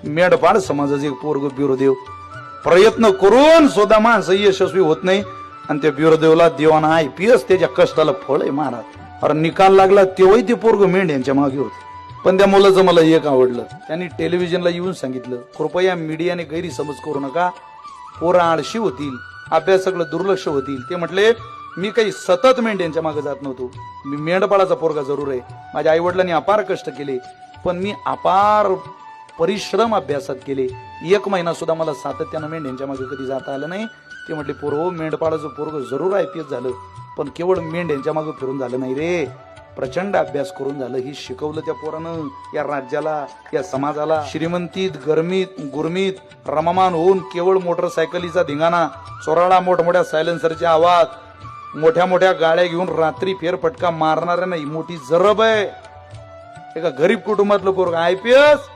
मेंढपाळ समाजाचे एक पोरग बिरोदेव प्रयत्न करून सुद्धा माणसं यशस्वी होत नाही आणि त्या बिरोदेवला देवाना IPS त्याच्या कष्टाला फळ आहे महाराज. अरे निकाल लागला तेव्हाही ते पोरग मेंढ्यांच्या मागे होते. पण त्या मुलाचं मला एक आवडलं, त्यांनी टेलिव्हिजनला येऊन सांगितलं, कृपया मीडियाने गैरसमज करू नका, पोरं आळशी होतील, अभ्यासाकडे दुर्लक्ष होतील. ते म्हटले मी काही सतत मेंढ्यांच्या मागे जात नव्हतो, मी मेंढपाळाचा पोरगा जरूर आहे. माझ्या आई वडिलांनी अपार कष्ट केले, पण मी अपार परिश्रम अभ्यासात केले. 1 महिना सुद्धा मला सातत्यानं मेंढ्यांच्या मागे कधी जाता आलं नाही. ते म्हटले पोरं मेंढपाळाचं पोरग जरूर IPS झालं, पण केवळ मेंढ्यांच्या मागे फिरून झालं नाही रे, प्रचंड अभ्यास करून झालं. ही शिकवलं त्या पोरानं या राज्याला, या समाजाला. श्रीमंतीत गरमीत गुरमीत रममान होऊन केवळ मोटरसायकलीचा धिंगाणा, चोराळा मोठमोठ्या सायलेन्सरचे आवाज, मोठ्या मोठ्या गाड्या घेऊन रात्री फेरफटका मारणाऱ्या नाही मोठी जरब आहे. एका गरीब कुटुंबातलं पोरग IPS